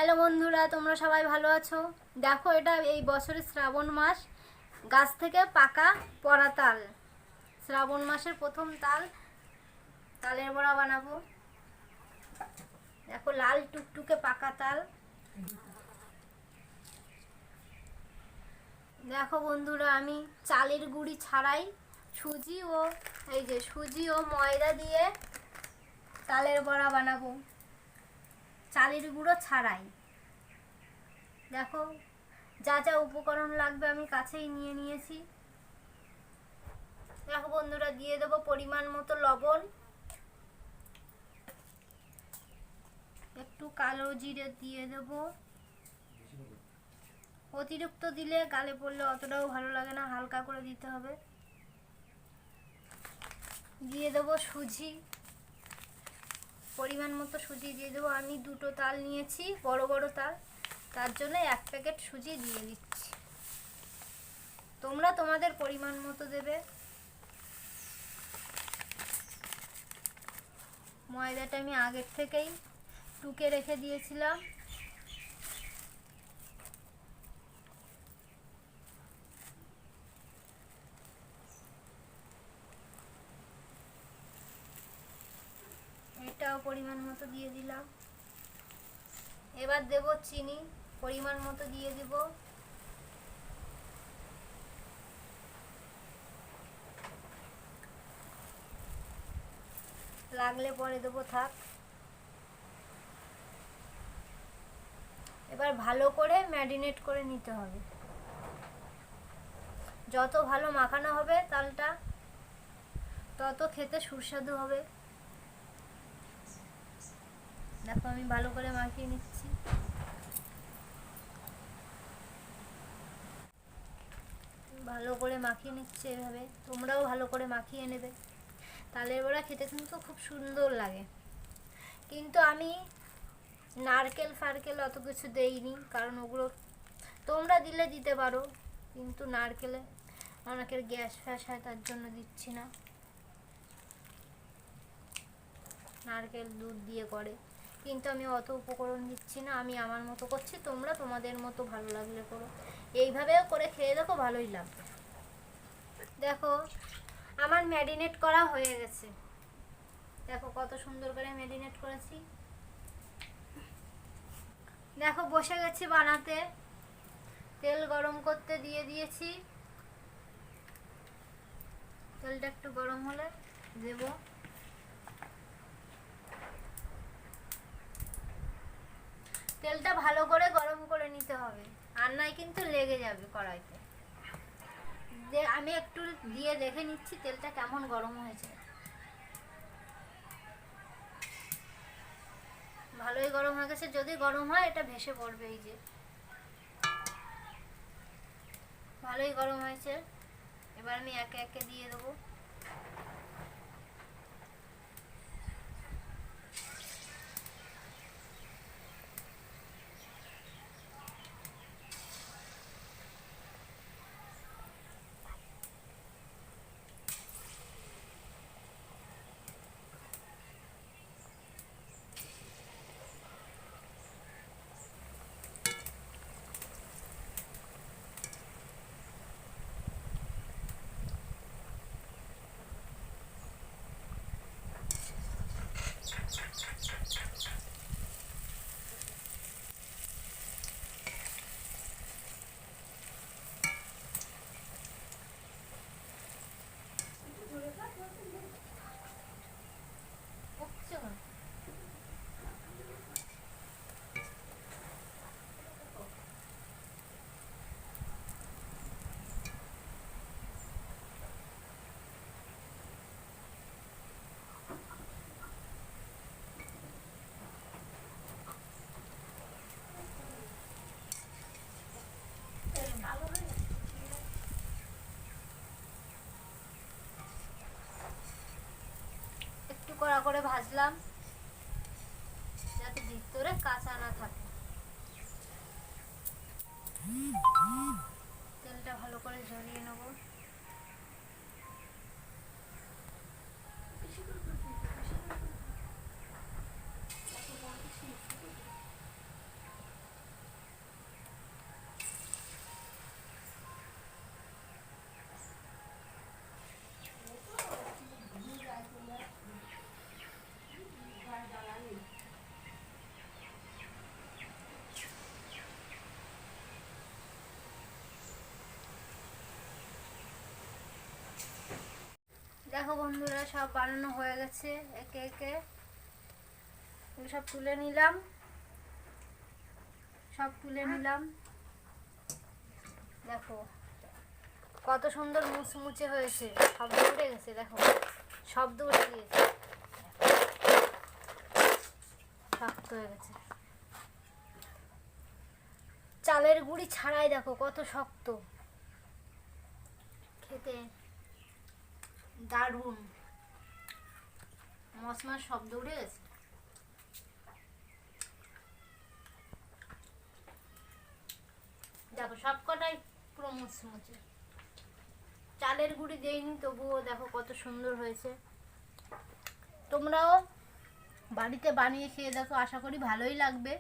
Hello বন্ধুরা, তোমরা সবাই ভালো আছো? দেখো, এটা এই বছরের শ্রাবণ মাস, গাছ থেকে পাকা পড়া তাল। শ্রাবণ মাসের প্রথম তাল, তালের বড়া বানাবো। দেখো, লাল টুকটুকে পাকা তাল। দেখো বন্ধুরা, আমি চালের গুঁড়ি ছাড়াই সুজি ও ময়দা দিয়ে তালের বড়া বানাবো, চালের গুঁড়ো ছাড়াই। দেখো, যা যা উপকরণ লাগবে আমি কাছেই নিয়ে নিয়েছি। দেখো বন্ধুরা, দিয়ে দেবো পরিমাণ মতো লবণ, একটু কালো জিরে দিয়ে দেবো। অতিরিক্ত দিলে গালে পড়লে অতটাও ভালো লাগে না, হালকা করে দিতে হবে। দিয়ে দেবো সুজি, পরিমাণ মতো সুজি দিয়ে দেবো। আমি দুটো তাল নিয়েছি, বড় বড় তাল, তার জন্য 1 প্যাকেট সুজি দিয়ে দিচ্ছি। তোমরা তোমাদের পরিমাণ মতো দেবে। ময়দাটা আমি আগের থেকেই টুকে রেখে দিয়েছিলাম। এটাও পরিমাণ মতো দিয়ে দিলাম। এবার দেব চিনি, পরিমাণ মতো দিয়ে দেব। লাগলে পরে দেবো, থাক। এবার ভালো করে ম্যারিনেট করে নিতে হবে। যত ভালো মাখানো হবে তালটা, তত খেতে সুস্বাদু হবে। দেখো, আমি ভালো করে মাখিয়ে নিচ্ছি। ভালো করে মাখিয়ে নিচ্ছে এভাবে, তোমরাও ভালো করে মাখিয়ে নেবে। তালের বড়া খেতে কিন্তু খুব সুন্দর লাগে, কিন্তু আমি নারকেল ফারকেল অত কিছু দেইনি, কারণ ওগুলো তোমরা দিলে দিতে পারো, কিন্তু নারকেলে অনেকের গ্যাস ফ্যাস হয়, তার জন্য দিচ্ছি না। নারকেল দুধ দিয়ে করে, কিন্তু আমি অত উপকরণ দিচ্ছি না, আমি আমার মতো করছি, তোমরা তোমাদের মতো ভালো লাগলে করো। এইভাবেও করে খেয়ে দেখো, ভালোই লাগবে। দেখো, আমার ম্যারিনেট করা হয়ে গেছে। দেখো কত সুন্দর করে ম্যারিনেট করেছি। দেখো, বসে গেছি বানাতে, তেল গরম করতে দিয়ে দিয়েছি। তেলটা একটু গরম হলে দেব। তেলটা ভালো করে গরম করে নিতে হবে, আর নাই কিন্তু লেগে যাবে কড়াইতে। আমি একটু দিয়ে দেখে নিচ্ছি তেলটা কেমন গরম হয়েছে। ভালোই গরম হয়ে গেছে, যদি গরম হয় এটা ভেসে পড়বে। এই যে ভালোই গরম হয়েছে, এবার আমি একে একে দিয়ে দেবো। একটু কড়া করে ভাজলাম, যাতে ভিতরে কাঁচা না থাকে। তেলটা ভালো করে ঝরিয়ে নেব। দেখো বন্ধুরা, সব বানানো হয়ে গেছে। একে একে সব তুলে নিলাম, দেখো কত সুন্দর মুচমুচে হয়েছে। শব্দ উঠে গেছে, দেখো শব্দ উঠে গিয়েছে, শক্ত হয়ে গেছে। চালের গুঁড়ি ছাড়াই দেখো কত শক্ত, খেতে দারুণ। মশমার শব্দ উঠে গেছে। দেখো সব কটাই পুরো মুচমুচে, চালের গুঁড়ি দেইনি তবুও দেখো কত সুন্দর হয়েছে। তোমরাও বাড়িতে বানিয়ে খেয়ে দেখো, আশা করি ভালোই লাগবে।